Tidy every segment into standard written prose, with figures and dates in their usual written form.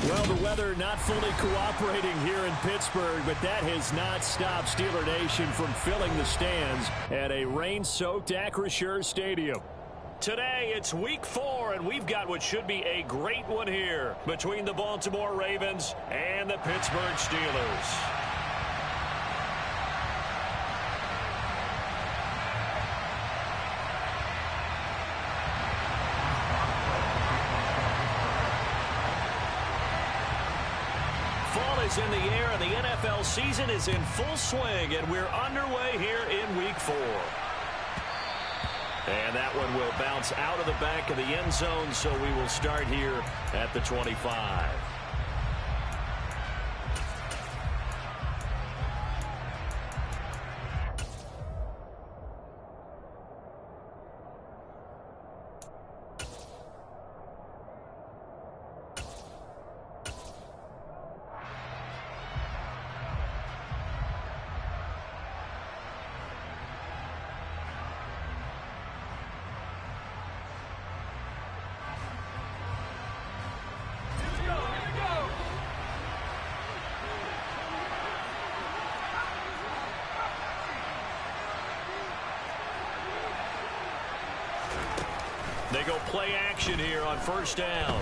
Well, the weather not fully cooperating here in Pittsburgh, but that has not stopped Steeler Nation from filling the stands at a rain-soaked Acrisure Stadium. Today, it's Week 4, and we've got what should be a great one here between the Baltimore Ravens and the Pittsburgh Steelers. In the air, and the NFL season is in full swing, and we're underway here in Week 4. And that one will bounce out of the back of the end zone, so we will start here at the 25. They go play action here on first down.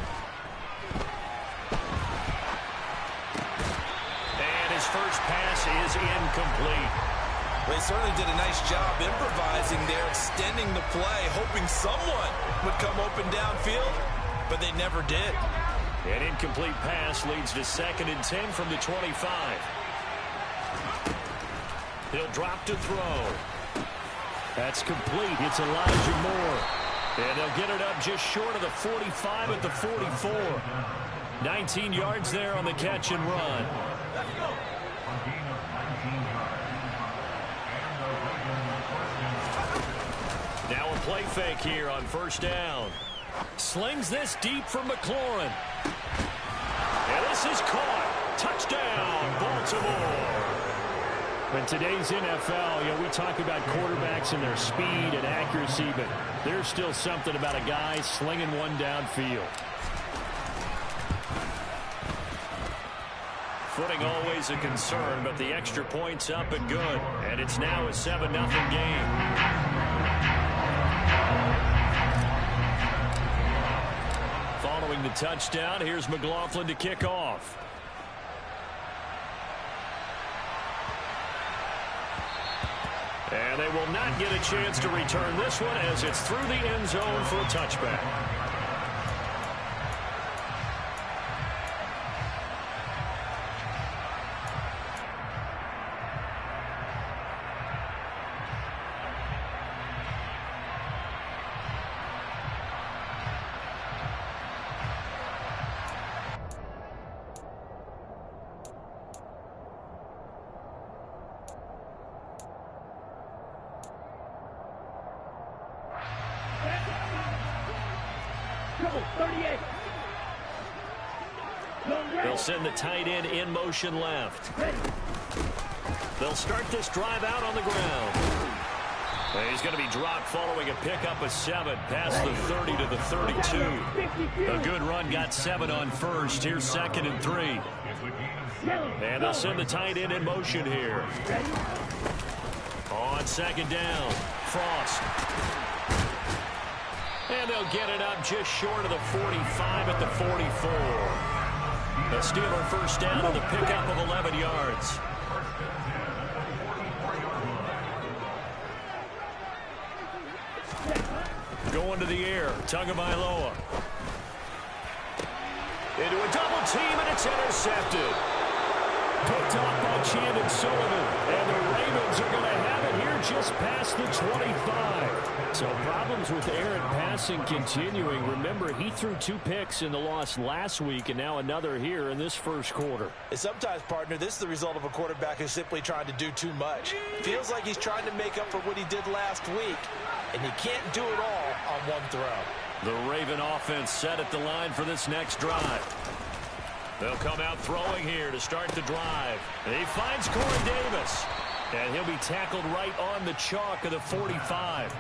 And his first pass is incomplete. They certainly did a nice job improvising there, extending the play, hoping someone would come open downfield, but they never did. An incomplete pass leads to 2nd and 10 from the 25. He'll drop to throw. That's complete. It's Elijah Moore. And they'll get it up just short of the 45 at the 44. 19 yards there on the catch and run. Now a play fake here on first down. Slings this deep from McLaurin. And this is caught. Touchdown, Baltimore. In today's NFL, we talk about quarterbacks and their speed and accuracy, but there's still something about a guy slinging one downfield. Footing always a concern, but the extra point's up and good. And it's now a 7-0 game. Following the touchdown, here's McLaughlin to kick off. And they will not get a chance to return this one as it's through the end zone for a touchback. They'll send the tight end in motion left. They'll start this drive out on the ground. And he's going to be dropped following a pickup of 7 past the 30 to the 32. A good run, got 7 on first. Here's 2nd and 3. And they'll send the tight end in motion here. On 2nd down, Frost. And they'll get it up just short of the 45 at the 44. A Steeler first down on the pickup of 11 yards. Going to the air, Tagovailoa. Into a double team, and it's intercepted. Picked off by Chandon Sullivan. And the Ravens are going to have it here just past the 25. So problems with errant passing continuing. Remember, he threw 2 picks in the loss last week, and now another here in this first quarter. And sometimes, partner, this is the result of a quarterback who's simply trying to do too much. Feels like he's trying to make up for what he did last week, and he can't do it all on one throw. The Raven offense set at the line for this next drive. They'll come out throwing here to start the drive. He finds Corey Davis, and he'll be tackled right on the chalk of the 45.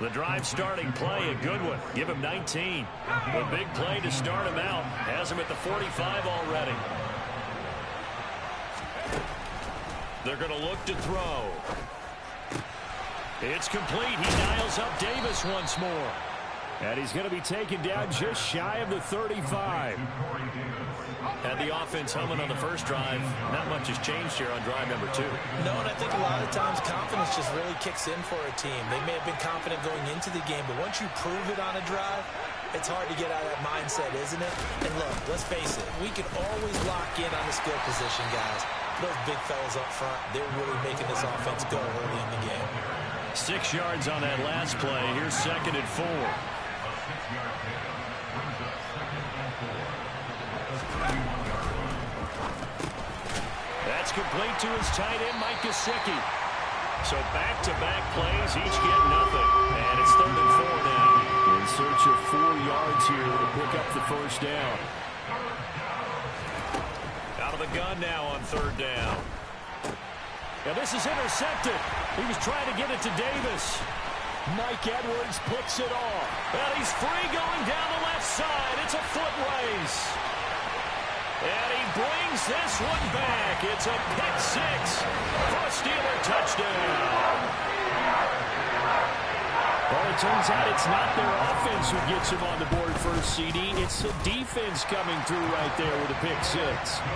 The drive starting play, a good one. Give him 19. The big play to start him out. Has him at the 45 already. They're going to look to throw. It's complete. He dials up Davis once more. And he's going to be taken down just shy of the 35. Had the offense humming on the first drive. Not much has changed here on drive number 2. No, and I think a lot of times confidence just really kicks in for a team. They may have been confident going into the game, but once you prove it on a drive, it's hard to get out of that mindset, isn't it? And look, let's face it, we can always lock in on the skill position, guys. Those big fellas up front, they're really making this offense go early in the game. 6 yards on that last play. Here's 2nd and 4. That's complete to his tight end, Mike Gesicki. So back-to-back plays, each get nothing. And it's 3rd and 4 now. In search of 4 yards here to pick up the first down. Out of the gun now on 3rd down. Now this is intercepted. He was trying to get it to Davis. Mike Edwards puts it off. And he's free going down the left side. It's a foot race. And he brings this one back. It's a pick 6 for a Steeler touchdown. Well, it turns out it's not their offense who gets him on the board first, CD. It's the defense coming through right there with a pick 6.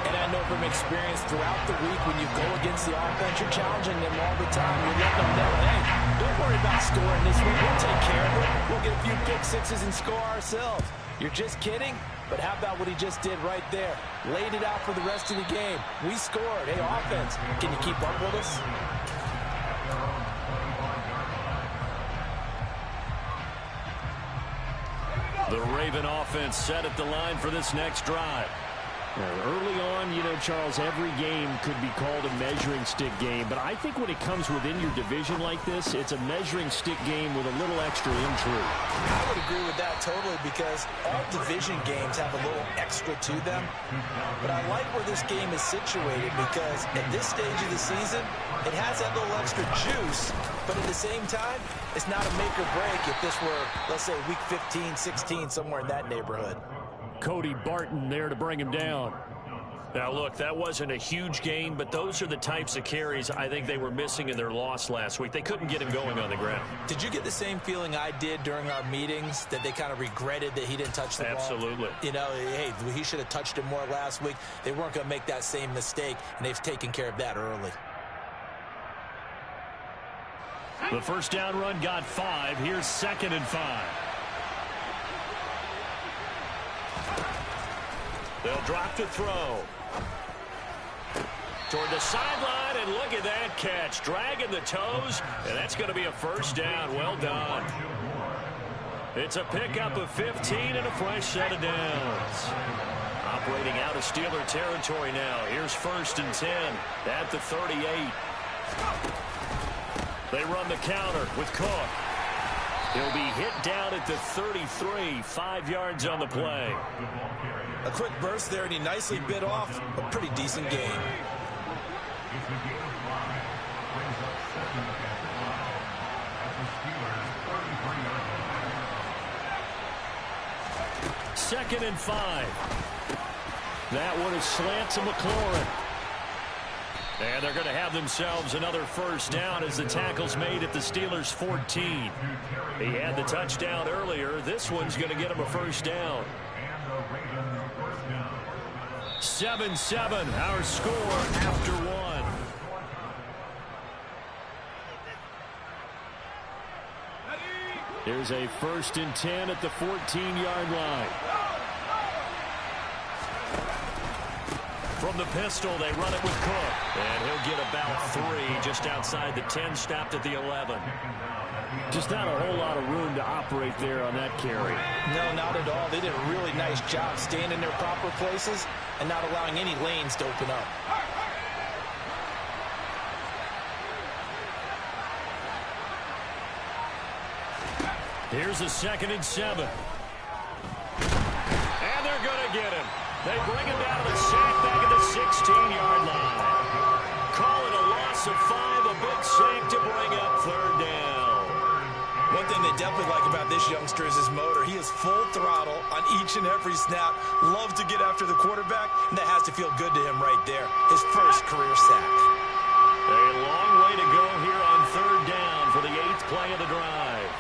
And I know from experience throughout the week when you go against the offense, you're challenging them all the time. You're letting them know, hey, don't worry about scoring this week. We'll take care of it. We'll get a few pick 6s and score ourselves. You're just kidding? But how about what he just did right there? Laid it out for the rest of the game. We scored. Hey, offense, can you keep up with us? The Raven offense set at the line for this next drive. Early on, you know, Charles, every game could be called a measuring stick game. But I think when it comes within your division like this, it's a measuring stick game with a little extra intrigue. I would agree with that totally because all division games have a little extra to them. But I like where this game is situated because at this stage of the season, it has that little extra juice. But at the same time, it's not a make or break if this were, let's say, week 15, 16, somewhere in that neighborhood. Cody Barton there to bring him down. Now, look, that wasn't a huge gain, but those are the types of carries I think they were missing in their loss last week. They couldn't get him going on the ground. Did you get the same feeling I did during our meetings, that they kind of regretted that he didn't touch the ball? Absolutely. You know, hey, he should have touched it more last week. They weren't going to make that same mistake, and they've taken care of that early. The first down run got 5. Here's 2nd and 5. They'll drop to throw. Toward the sideline, and look at that catch. Dragging the toes, and that's going to be a first down. Well done. It's a pickup of 15 and a fresh set of downs. Operating out of Steeler territory now. Here's 1st and 10 at the 38. They run the counter with Cook. He'll be hit down at the 33, 5 yards on the play. A quick burst there, and he nicely bit off a pretty decent gain. Second and 5. That one is slant to McLaurin. And they're going to have themselves another first down as the tackle's made at the Steelers' 14. He had the touchdown earlier. This one's going to get him a first down. 7-7, our score after 1. Here's a 1st and 10 at the 14-yard line. From the pistol, they run it with Cook. And he'll get about 3 just outside the 10, stopped at the 11. Just not a whole lot of room to operate there on that carry. No, not at all. They did a really nice job staying in their proper places and not allowing any lanes to open up. Here's a 2nd and 7. And they're going to get him. They bring him down to the sack back at the 16-yard line. Call it a loss of 5, a big sack to bring up 3rd down. One thing they definitely like about this youngster is his motor. He is full throttle on each and every snap. Loves to get after the quarterback, and that has to feel good to him right there. His first career sack. A long way to go here on third down for the 8th play of the drive.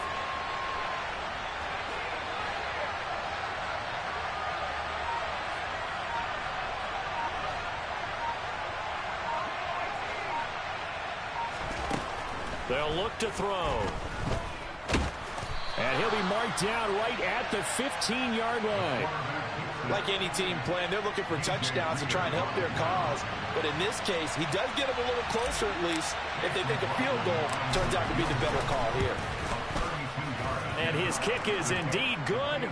They'll look to throw. And he'll be marked down right at the 15-yard line. Like any team playing, they're looking for touchdowns to try and help their cause. But in this case, he does get them a little closer at least. If they think a field goal turns out to be the better call here. And his kick is indeed good.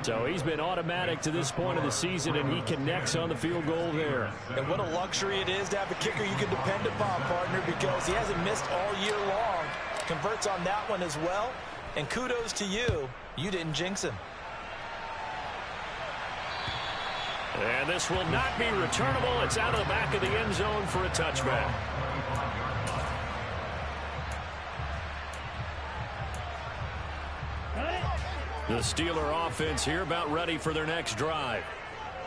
So he's been automatic to this point of the season, and he connects on the field goal there. And what a luxury it is to have a kicker you can depend upon, partner, because he hasn't missed all year long. Converts on that one as well. And kudos to you. You didn't jinx him. And this will not be returnable. It's out of the back of the end zone for a touchback. The Steeler offense here about ready for their next drive.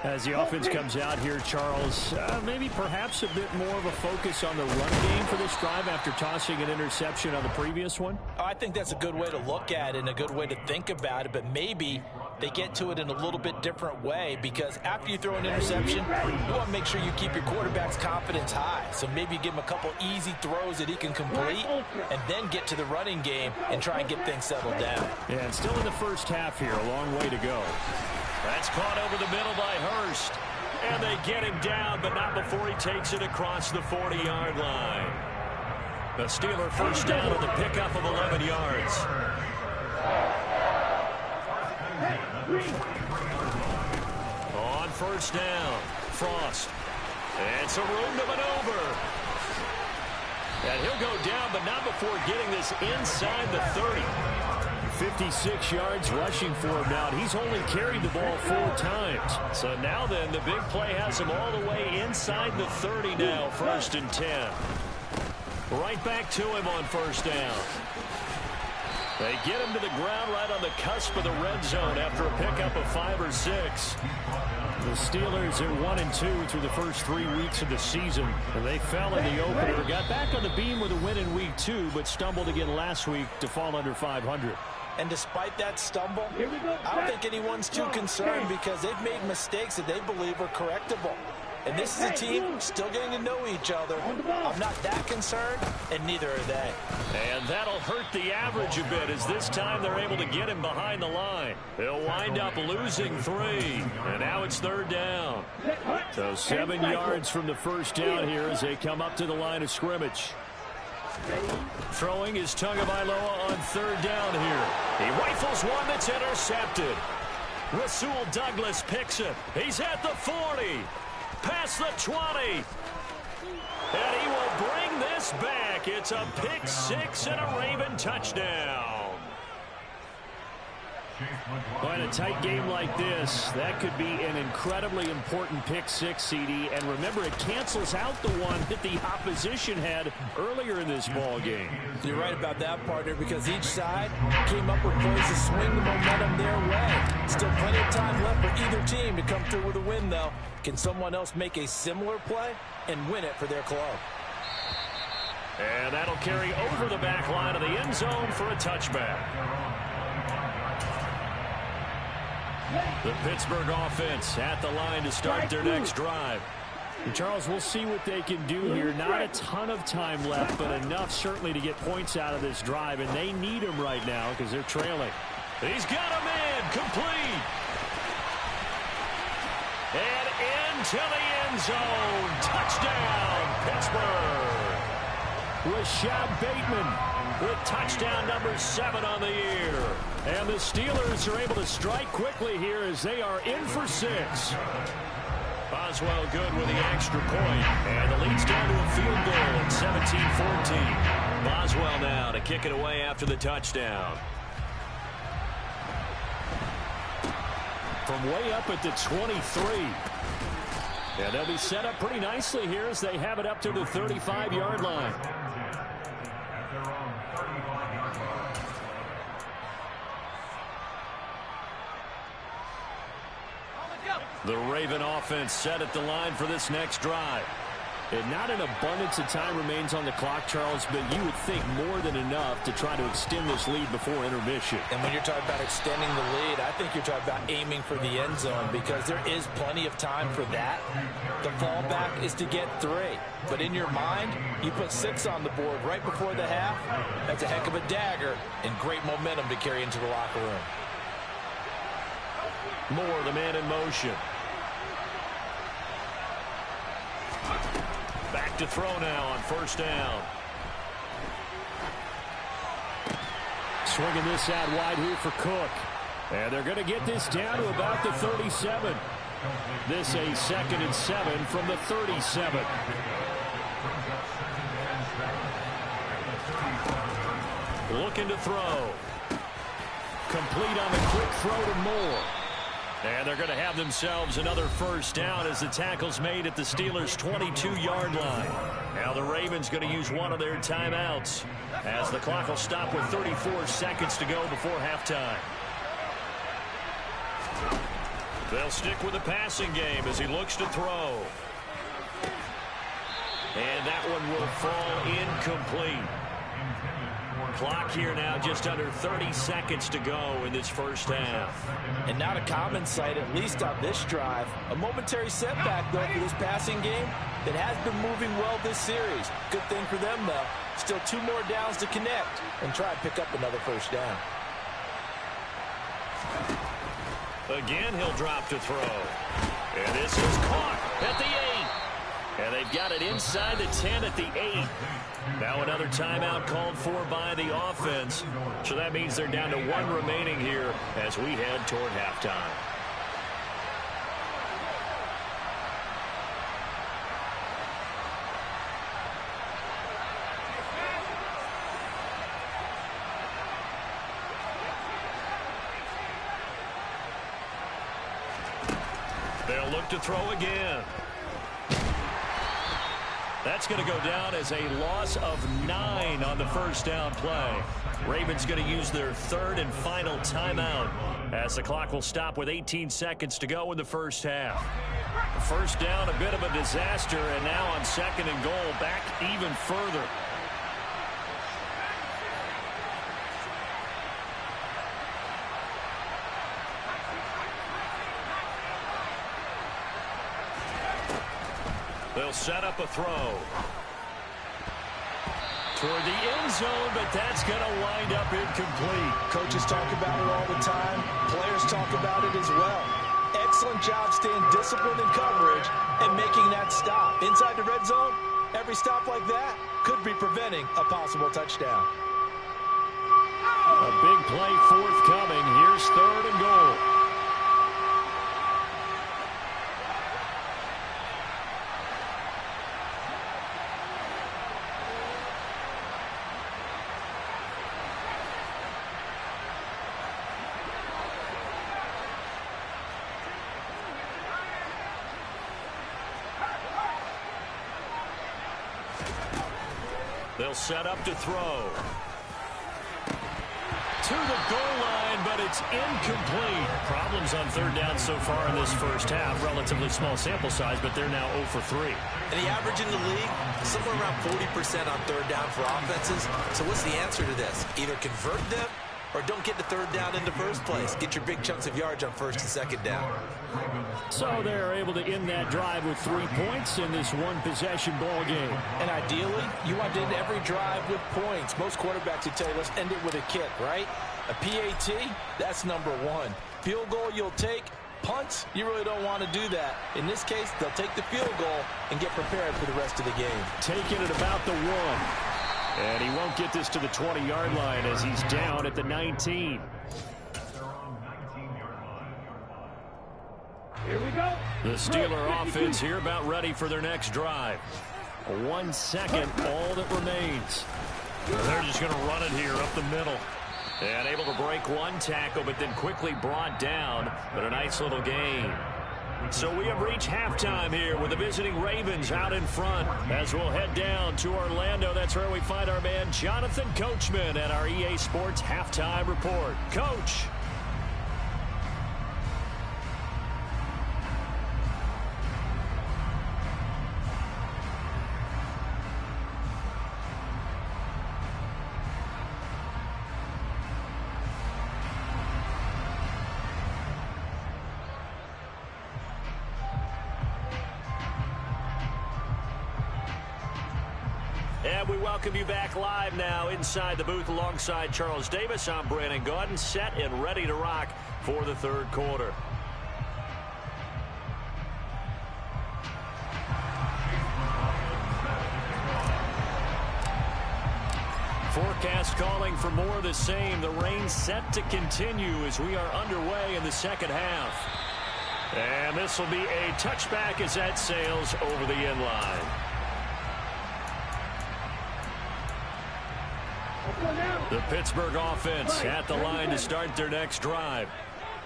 As the offense comes out here, Charles, maybe perhaps a bit more of a focus on the run game for this drive after tossing an interception on the previous one? I think that's a good way to look at it and a good way to think about it, but maybe they get to it in a little bit different way, because after you throw an interception, you want to make sure you keep your quarterback's confidence high. So maybe you give him a couple easy throws that he can complete and then get to the running game and try and get things settled down. Yeah, and still in the first half here, a long way to go. That's caught over the middle by Hurst. And they get him down, but not before he takes it across the 40-yard line. The Steeler first down with a pickup of 11 yards. On first down, Frost. And some room to maneuver. And he'll go down, but not before getting this inside the 30. 56 yards rushing for him now. He's only carried the ball 4 times. So now then, the big play has him all the way inside the 30 now, 1st and 10. Right back to him on first down. They get him to the ground right on the cusp of the red zone after a pickup of 5 or 6. The Steelers are 1-2 through the first 3 weeks of the season. And they fell in the opener. Got back on the beam with a win in week 2, but stumbled again last week to fall under 500. And despite that stumble, I don't think anyone's too concerned, because they've made mistakes that they believe are correctable. And this is a team still getting to know each other. I'm not that concerned, and neither are they. And that'll hurt the average a bit, as this time they're able to get him behind the line. They'll wind up losing 3, and now it's 3rd down. So 7 yards from the first down here as they come up to the line of scrimmage. Throwing is Tagovailoa on 3rd down here. He rifles one that's intercepted. Rasul Douglas picks it. He's at the 40. Past the 20. And he will bring this back. It's a pick 6 and a Raven touchdown. Well, in a tight game like this, that could be an incredibly important pick 6, CD. And remember, it cancels out the one that the opposition had earlier in this ball game. You're right about that, partner, because each side came up with plays to swing the momentum their way. Still plenty of time left for either team to come through with a win, though. Can someone else make a similar play and win it for their club? And that'll carry over the back line of the end zone for a touchback. The Pittsburgh offense at the line to start their next drive. And Charles, we'll see what they can do here. Not a ton of time left, but enough certainly to get points out of this drive, and they need them right now because they're trailing. He's got him in, complete. And into the end zone. Touchdown, Pittsburgh. Rashad Bateman with touchdown number 7 on the year. And the Steelers are able to strike quickly here as they are in for 6. Boswell good with the extra point. And the lead's down to a field goal at 17-14. Boswell now to kick it away after the touchdown. From way up at the 23. And they'll be set up pretty nicely here as they have it up to the 35-yard line. The Raven offense set at the line for this next drive. And not an abundance of time remains on the clock, Charles, but you would think more than enough to try to extend this lead before intermission. And when you're talking about extending the lead, I think you're talking about aiming for the end zone because there is plenty of time for that. The fallback is to get 3. But in your mind, you put 6 on the board right before the half. That's a heck of a dagger and great momentum to carry into the locker room. Moore, the man in motion. Back to throw now on first down. Swinging this out wide here for Cook. And they're going to get this down to about the 37. This a 2nd and 7 from the 37. Looking to throw. Complete on the quick throw to Moore. And they're going to have themselves another first down as the tackle's made at the Steelers' 22-yard line. Now the Ravens going to use one of their timeouts as the clock will stop with 34 seconds to go before halftime. They'll stick with the passing game as he looks to throw. And that one will fall incomplete. Clock here now just under 30 seconds to go in this first half. And not a common sight, at least on this drive. A momentary setback, though, for this passing game that has been moving well this series. Good thing for them, though. Still 2 more downs to connect and try and pick up another first down. Again, he'll drop to throw. And this is caught at the 8. And they've got it inside the 10 at the 8. Now another timeout called for by the offense. So that means they're down to 1 remaining here as we head toward halftime. They'll look to throw again. That's going to go down as a loss of 9 on the first down play. Ravens going to use their 3rd and final timeout as the clock will stop with 18 seconds to go in the first half. First down, a bit of a disaster, and now on 2nd and goal, back even further. They'll set up a throw. Toward the end zone, but that's going to wind up incomplete. Coaches talk about it all the time. Players talk about it as well. Excellent job staying disciplined in coverage and making that stop. Inside the red zone, every stop like that could be preventing a possible touchdown. A big play forthcoming. Here's 3rd and goal. They'll set up to throw. To the goal line, but it's incomplete. Problems on 3rd down so far in this first half. Relatively small sample size, but they're now 0 for 3. And the average in the league, somewhere around 40% on 3rd down for offenses. So what's the answer to this? Either convert them or don't get the 3rd down in the first place. Get your big chunks of yards on 1st and 2nd down. So they're able to end that drive with 3 points in this one-possession ball game. And ideally, you want to end every drive with points. Most quarterbacks would tell you, let's end it with a kick, right? A PAT, that's number 1. Field goal you'll take. Punts, you really don't want to do that. In this case, they'll take the field goal and get prepared for the rest of the game. Taking it about the 1. And he won't get this to the 20-yard line as he's down at the 19. Here we go. The Steeler offense here about ready for their next drive. 1 second, all that remains. They're just going to run it here up the middle. And able to break 1 tackle, but then quickly brought down. But a nice little gain. So we have reached halftime here with the visiting Ravens out in front. As we'll head down to Orlando, that's where we find our man Jonathan Coachman at our EA Sports Halftime Report. Coach. And we welcome you back live now inside the booth alongside Charles Davis. I'm Brandon Gaudin, set and ready to rock for the third quarter. Forecast calling for more of the same. The rain set to continue as we are underway in the second half. And this will be a touchback as that sails over the end line. The Pittsburgh offense at the line to start their next drive.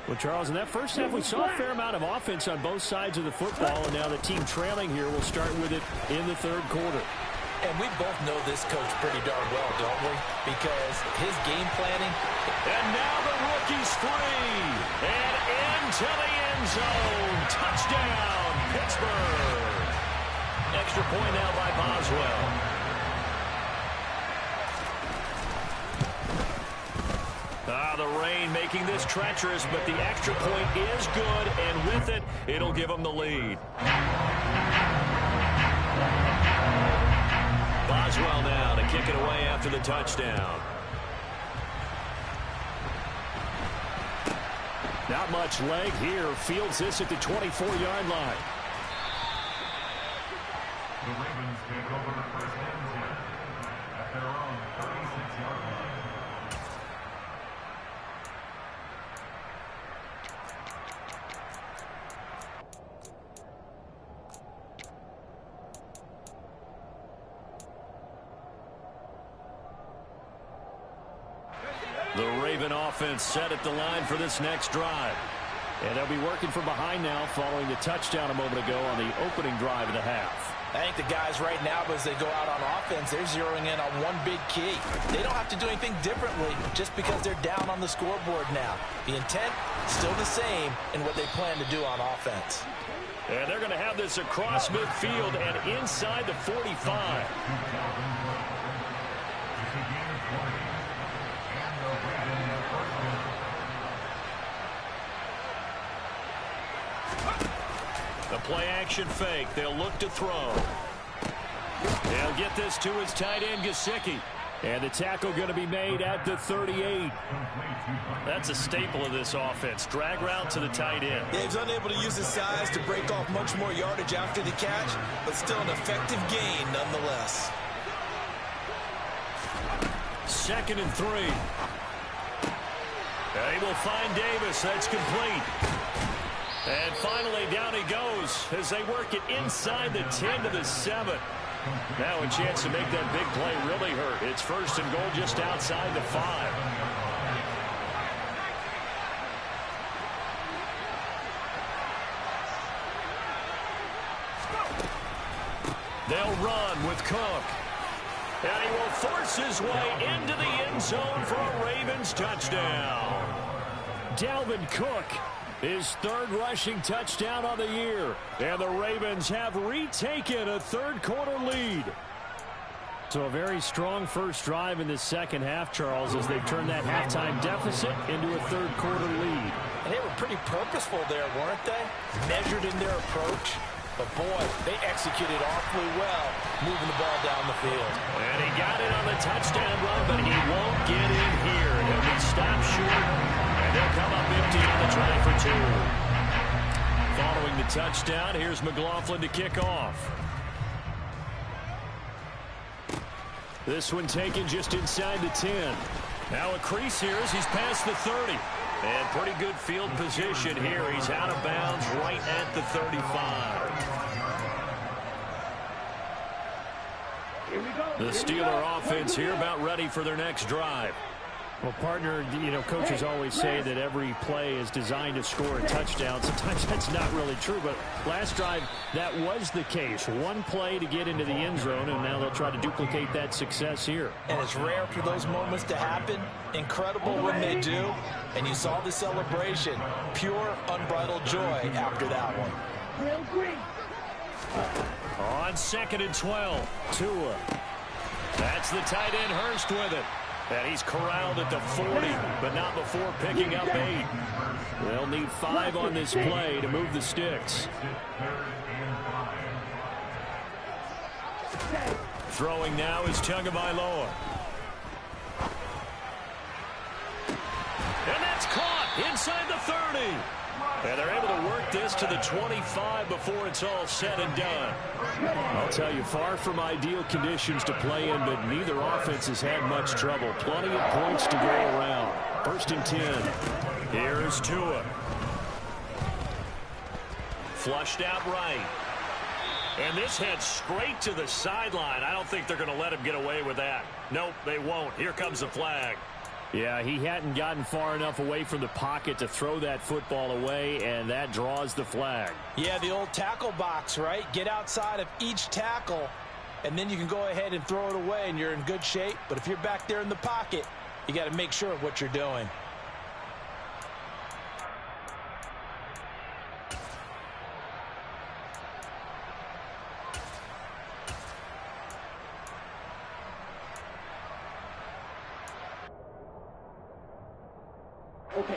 Well, Charles, in that first half, we saw a fair amount of offense on both sides of the football, and now the team trailing here will start with it in the third quarter. And we both know this coach pretty darn well, don't we? Because his game planning. And now the rookie's free. And into the end zone. Touchdown, Pittsburgh. Extra point now by Boswell. The rain making this treacherous, but the extra point is good, and with it, it'll give them the lead. Boswell now to kick it away after the touchdown. Not much leg here. Fields this at the 24-yard line. The Ravens take over first and 10 at their own 36-yard line. The Raven offense set at the line for this next drive. And they'll be working from behind now following the touchdown a moment ago on the opening drive of the half. I think the guys right now, as they go out on offense, they're zeroing in on one big key. They don't have to do anything differently just because they're down on the scoreboard now. The intent, still the same in what they plan to do on offense. And they're going to have this across midfield and inside the 45. The play-action fake. They'll look to throw. They'll get this to his tight end, Gesicki. And the tackle going to be made at the 38. That's a staple of this offense. Drag route to the tight end. Yeah, he's unable to use his size to break off much more yardage after the catch, but still an effective gain nonetheless. 2nd and 3. They will find Davis. That's complete. And finally, down he goes as they work it inside the 10 to the 7. Now a chance to make that big play really hurt. It's 1st and goal just outside the 5. They'll run with Cook. And he will force his way into the end zone for a Ravens touchdown. Dalvin Cook, his 3rd rushing touchdown on the year. And the Ravens have retaken a third quarter lead. So a very strong first drive in the second half, Charles, as they've turned that halftime deficit into a third quarter lead. And they were pretty purposeful there, weren't they? Measured in their approach. But, boy, they executed awfully well, moving the ball down the field. And he got it on the touchdown run, but he won't get in here. He'll be stopped short, and they'll come up empty on the try for 2. Following the touchdown, here's McLaughlin to kick off. This one taken just inside the 10. Now a crease here as he's past the 30. And pretty good field position here. He's out of bounds right at the 35. The Steeler offense here about ready for their next drive. Well, partner, you know, coaches always say that every play is designed to score a touchdown. Sometimes that's not really true, but last drive, that was the case. One play to get into the end zone, and now they'll try to duplicate that success here. And it's rare for those moments to happen. Incredible when they do. And you saw the celebration. Pure, unbridled joy after that one. On 2nd and 12, Tua. That's the tight end Hurst with it. And he's corralled at the 40, but not before picking up 8. They'll need 5 on this play to move the sticks. Throwing now is Tagovailoa. And that's caught inside the 30. And they're able to work this to the 25 before it's all said and done. I'll tell you, far from ideal conditions to play in, but neither offense has had much trouble. Plenty of points to go around. 1st and 10. Here's Tua. Flushed out right. And this heads straight to the sideline. I don't think they're going to let him get away with that. Nope, they won't. Here comes the flag. Yeah, he hadn't gotten far enough away from the pocket to throw that football away, and that draws the flag. Yeah, the old tackle box, right? Get outside of each tackle, and then you can go ahead and throw it away, and you're in good shape. But if you're back there in the pocket, you got to make sure of what you're doing.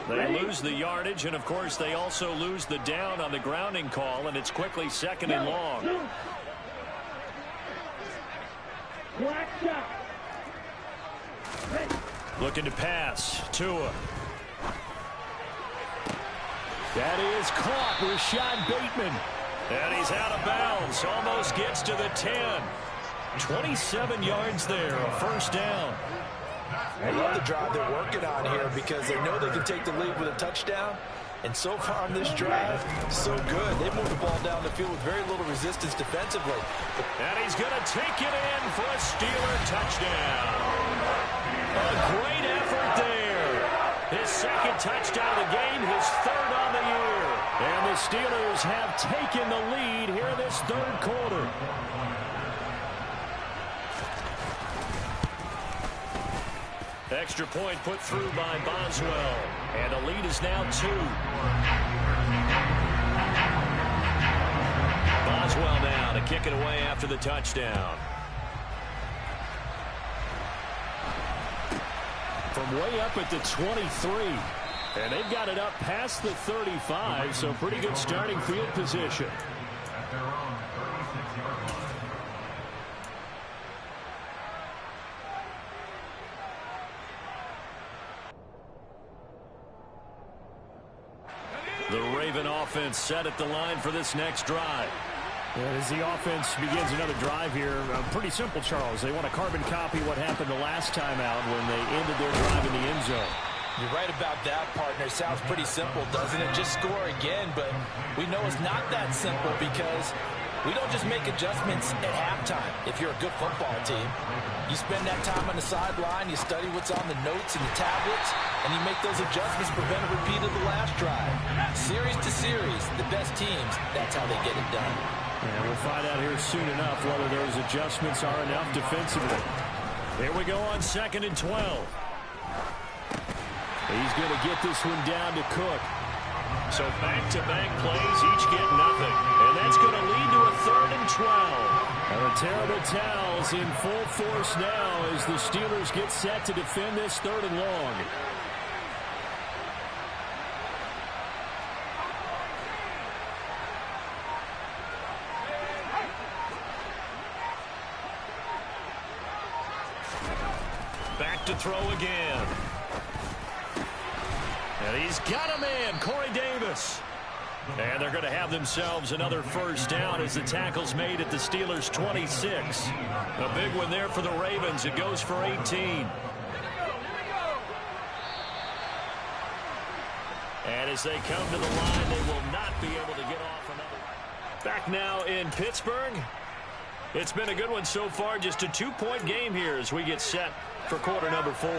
They lose the yardage, and, of course, they also lose the down on the grounding call, and it's quickly 2nd and long. Looking to pass. Tua. That is caught. Rashad Bateman. And he's out of bounds. Almost gets to the 10. 27 yards there, a 1st down. I love the drive they're working on here because they know they can take the lead with a touchdown. And so far on this drive, so good. They moved the ball down the field with very little resistance defensively. And he's going to take it in for a Steeler touchdown. A great effort there. His 2nd touchdown of the game, his 3rd on the year. And the Steelers have taken the lead here in this 3rd quarter. Extra point put through by Boswell. And the lead is now 2. Boswell now to kick it away after the touchdown. From way up at the 23. And they've got it up past the 35, so pretty good starting field position. At their own 36-yard line. The Raven offense set at the line for this next drive. And as the offense begins another drive here, pretty simple, Charles. They want to carbon copy what happened the last time out when they ended their drive in the end zone. You're right about that, partner. Sounds pretty simple, doesn't it? Just score again, but we know it's not that simple because we don't just make adjustments at halftime. If you're a good football team, you spend that time on the sideline, you study what's on the notes and the tablets, and you make those adjustments, prevent a repeat of the last drive. Series to series, the best teams, that's how they get it done. And we'll find out here soon enough whether those adjustments are enough defensively. Here we go on 2nd and 12. He's going to get this one down to Cook. So back-to-back plays, each get nothing. And that's going to lead to a 3rd and 12. And the terrible towels in full force now as the Steelers get set to defend this 3rd and long. Back to throw again. And he's got a man, Corey Davis. And they're going to have themselves another 1st down as the tackle's made at the Steelers' 26. A big one there for the Ravens. It goes for 18. And as they come to the line, they will not be able to get off another. Back now in Pittsburgh. It's been a good one so far. Just a 2-point game here as we get set for quarter number 4.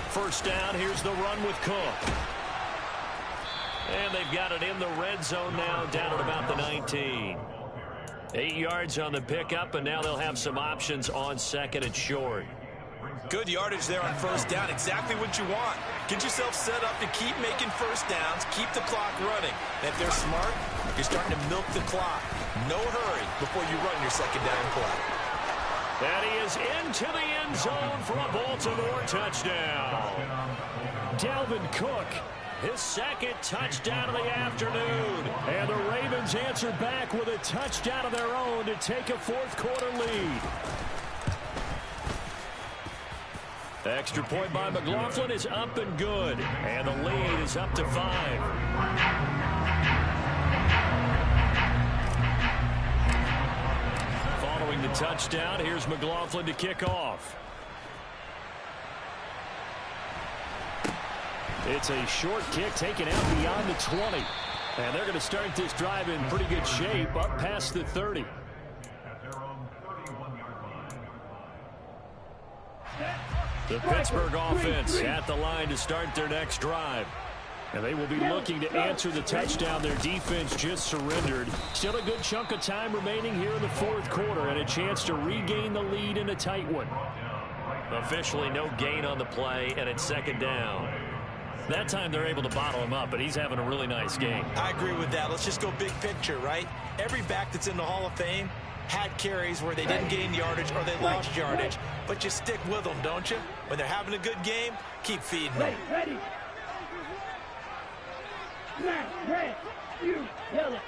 First down, here's the run with Cook. And they've got it in the red zone now, down at about the 19. 8 yards on the pickup, and now they'll have some options on 2nd and short. Good yardage there on 1st down, exactly what you want. Get yourself set up to keep making 1st downs, keep the clock running. And if they're smart, you're starting to milk the clock. No hurry before you run your 2nd down play. And he is into the end zone for a Baltimore touchdown. Dalvin Cook his second touchdown of the afternoon. And the Ravens answer back with a touchdown of their own to take a fourth-quarter lead. Extra point by McLaughlin is up and good. And the lead is up to 5. Following the touchdown, here's McLaughlin to kick off. It's a short kick taken out beyond the 20. And they're going to start this drive in pretty good shape up past the 30. The Pittsburgh offense at the line to start their next drive. And they will be looking to answer the touchdown their defense just surrendered. Still a good chunk of time remaining here in the fourth quarter and a chance to regain the lead in a tight one. Officially no gain on the play, and it's second down. That time they're able to bottle him up, but he's having a really nice game. I agree with that. Let's just go big picture, right? Every back that's in the Hall of Fame had carries where they didn't gain yardage or they lost yardage, but you stick with them, don't you? When they're having a good game, keep feeding them. Ready. Red, you, yellow.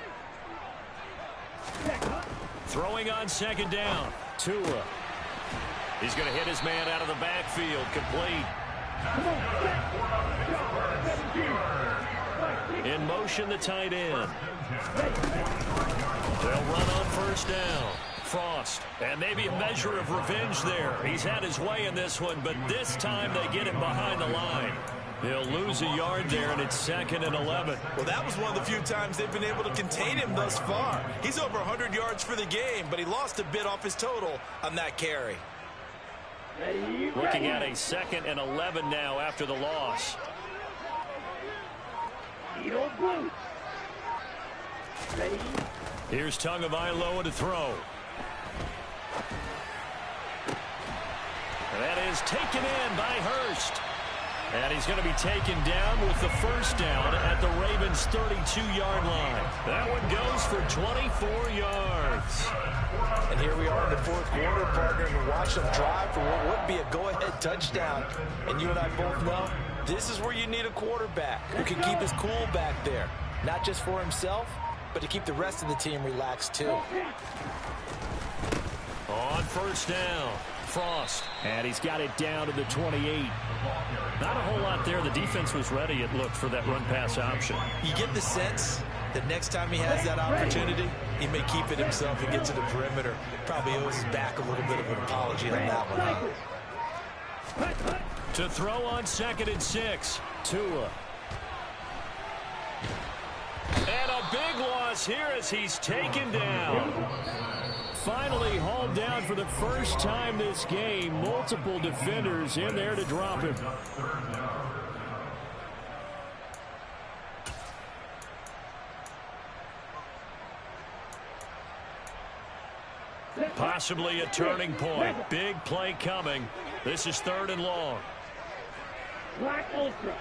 Throwing on second down. Tua. He's going to hit his man out of the backfield. Complete. In motion, the tight end. They'll run on first down. Frost. And maybe a measure of revenge there. He's had his way in this one, but this time they get him behind the line. They'll lose a yard there, and it's 2nd and 11. Well, that was one of the few times they've been able to contain him thus far. He's over 100 yards for the game, but he lost a bit off his total on that carry. Looking at a 2nd and 11 now after the loss. Here's Tagovailoa to throw. And that is taken in by Hurst. And he's going to be taken down with the first down at the Ravens' 32-yard line. That one goes for 24 yards. And here we are in the fourth quarter, partner, and watch them drive for what would be a go-ahead touchdown. And you and I both know this is where you need a quarterback who can keep his cool back there. Not just for himself, but to keep the rest of the team relaxed too. On first down, Frost. And he's got it down to the 28. Not a whole lot there. The defense was ready, it looked, for that run-pass option. You get the sense that next time he has that opportunity, he may keep it himself and get to the perimeter. Probably owes his back a little bit of an apology on that one. To throw on 2nd and 6. Tua. And a big loss here as he's taken down. Finally hauled down for the first time this game. Multiple defenders in there to drop him. Possibly a turning point. Big play coming. This is 3rd and long. Black Ultra.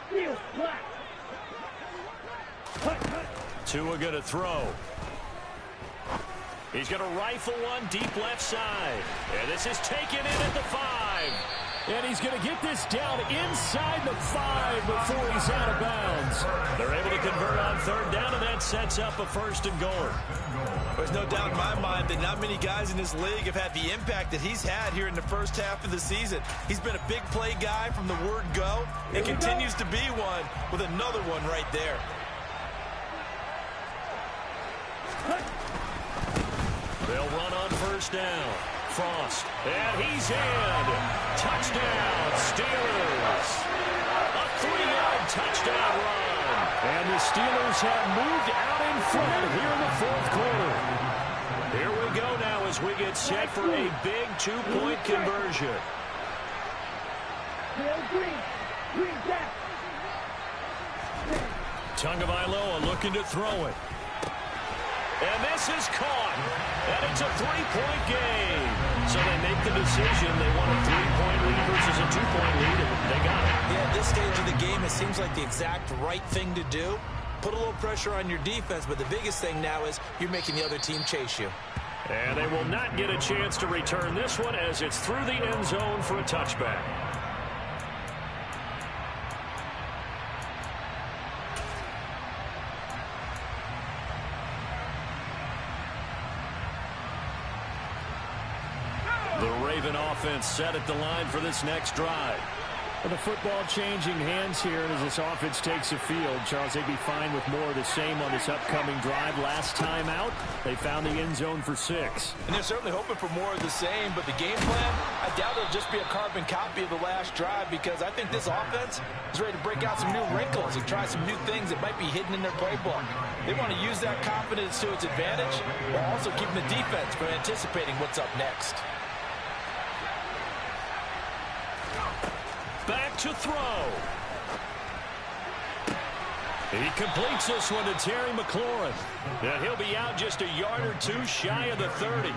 Steel black. Tua going to throw. He's going to rifle one deep left side. And this is taken in at the 5. And he's going to get this down inside the 5 before he's out of bounds. They're able to convert on 3rd down, and that sets up a 1st and goal. There's no doubt in my mind that not many guys in this league have had the impact that he's had here in the first half of the season. He's been a big play guy from the word go and continues to be one with another one right there. They'll run on first down. Frost. And he's in. Touchdown, Steelers. A 3-yard touchdown run. And the Steelers have moved out in front here in the fourth quarter. Here we go now as we get set for a big 2-point conversion. Tagovailoa looking to throw it. And this is caught. And it's a 3-point game. So they make the decision. They want a 3-point lead versus a 2-point lead, and they got it. Yeah, at this stage of the game, it seems like the exact right thing to do. Put a little pressure on your defense, but the biggest thing now is you're making the other team chase you. And they will not get a chance to return this one as it's through the end zone for a touchback. The Raven offense set at the line for this next drive. Well, the football changing hands here, and as this offense takes the field, Charles, they'd be fine with more of the same on this upcoming drive. Last time out, they found the end zone for 6. And they're certainly hoping for more of the same, but the game plan, I doubt it'll just be a carbon copy of the last drive, because I think this offense is ready to break out some new wrinkles and try some new things that might be hidden in their playbook. They want to use that confidence to its advantage, while also keeping the defense from anticipating what's up next. Back to throw. He completes this one to Terry McLaurin. And he'll be out just a yard or two shy of the 30.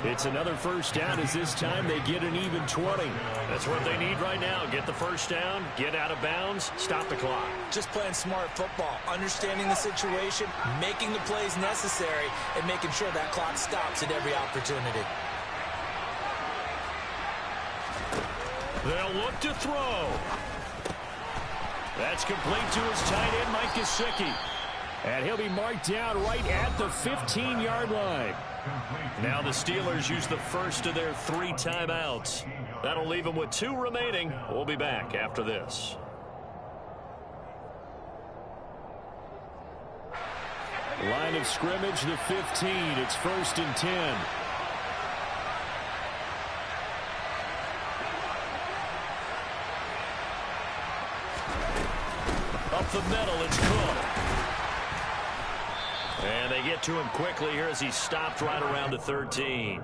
It's another first down as this time they get an even 20. That's what they need right now. Get the first down, get out of bounds, stop the clock. Just playing smart football, understanding the situation, making the plays necessary, and making sure that clock stops at every opportunity. They'll look to throw. That's complete to his tight end, Mike Gesicki. And he'll be marked down right at the 15-yard line. Now the Steelers use the first of their 3 timeouts. That'll leave them with 2 remaining. We'll be back after this. Line of scrimmage, the 15. It's 1st and 10. Up the middle, it's Cook. And they get to him quickly here as he stopped right around the 13.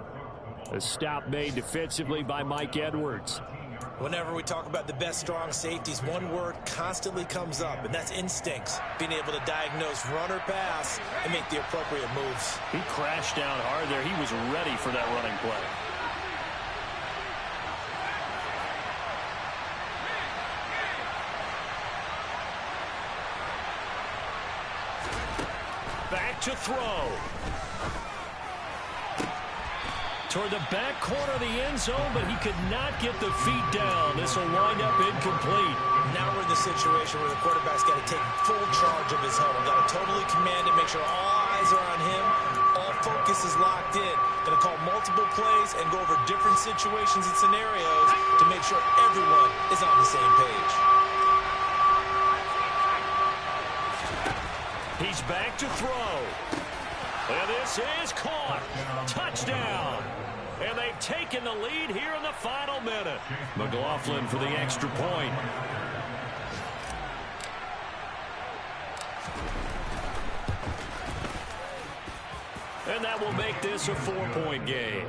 A stop made defensively by Mike Edwards. Whenever we talk about the best strong safeties, one word constantly comes up, and that's instincts. Being able to diagnose run or pass and make the appropriate moves. He crashed down hard there. He was ready for that running play. Back to throw. Toward the back corner of the end zone, but he could not get the feet down. This will wind up incomplete. Now we're in the situation where the quarterback's got to take full charge of his huddle. Got to totally command it, make sure all eyes are on him. All focus is locked in. Going to call multiple plays and go over different situations and scenarios to make sure everyone is on the same page. He's back to throw. And this is caught. Touchdown. And they've taken the lead here in the final minute. McLaughlin for the extra point. And that will make this a 4-point game.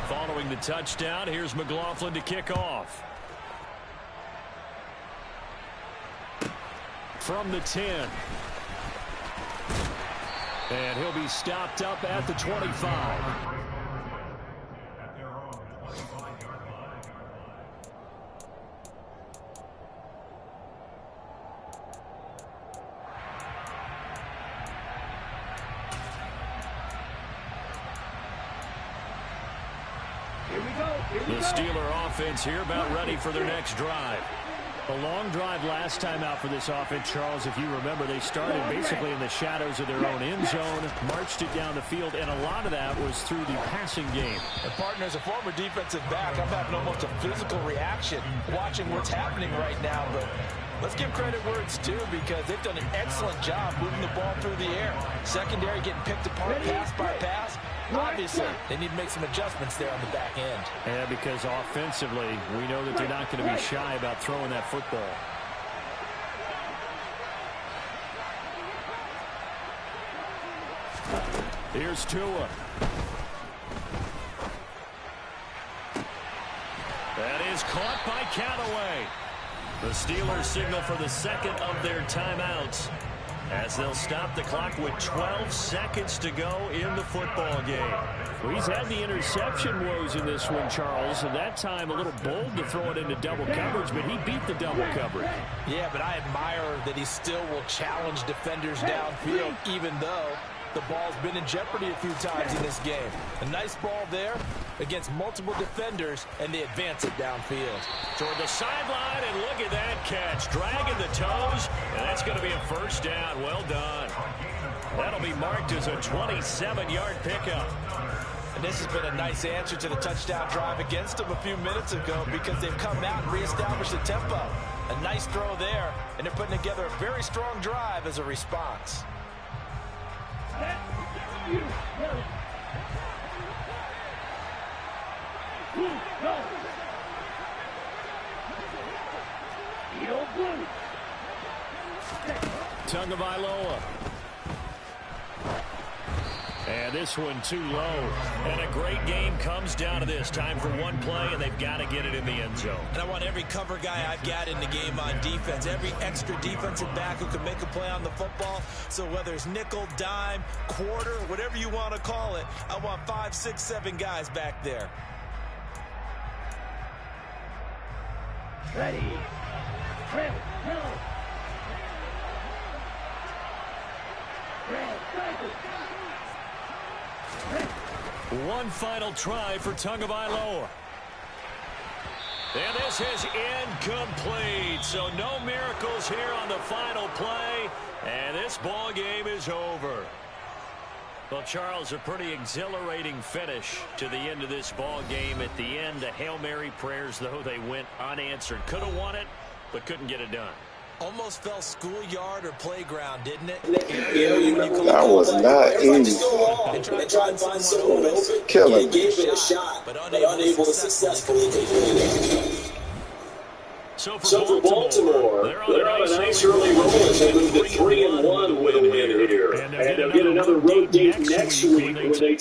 Following the touchdown, here's McLaughlin to kick off. From the 10. And he'll be stopped up at the 25. The Steeler offense here about ready for their next drive. A long drive last time out for this offense, Charles. If you remember, they started basically in the shadows of their own end zone, marched it down the field, and a lot of that was through the passing game. And partner, as a former defensive back, I'm having almost a physical reaction watching what's happening right now. But let's give credit where it's due, because they've done an excellent job moving the ball through the air. Secondary getting picked apart pass by pass. Obviously, they need to make some adjustments there on the back end. Yeah, because offensively, we know that they're not going to be shy about throwing that football. Here's Tua. That is caught by Callaway. The Steelers signal for the second of their timeouts, as they'll stop the clock with 12 seconds to go in the football game. Well, he's had the interception woes in this one, Charles, and that time a little bold to throw it into double coverage, but he beat the double coverage. Yeah, but I admire that he still will challenge defenders downfield, even though The ball's been in jeopardy a few times in this game. A nice ball there against multiple defenders, and they advance it downfield. Toward the sideline, and look at that catch. Dragging the toes, and that's going to be a first down. Well done. That'll be marked as a 27-yard pickup. And this has been a nice answer to the touchdown drive against them a few minutes ago because they've come out and reestablished the tempo. A nice throw there, and they're putting together a very strong drive as a response. You yell it. Go. Yo, blue. Tagovailoa. And this one too low. And a great game comes down to this. Time for one play, and they've got to get it in the end zone. And I want every cover guy I've got in the game on defense, every extra defensive back who can make a play on the football. So whether it's nickel, dime, quarter, whatever you want to call it, I want 5, 6, 7 guys back there. Ready. Red. No. Red. Cycle. One final try for Tagovailoa. And this is incomplete. So no miracles here on the final play. And this ball game is over. Well, Charles, a pretty exhilarating finish to the end of this ball game. At the end, the Hail Mary prayers, though, they went unanswered. Could have won it, but couldn't get it done. Almost fell schoolyard or playground, didn't it? That was not easy. And try and find someone open. Killing. Gave it a shot, but unable to successfully complete it. So for Baltimore, they're on a nice early roll as they move to 3-1 with a win here. And they'll get another road date next week where they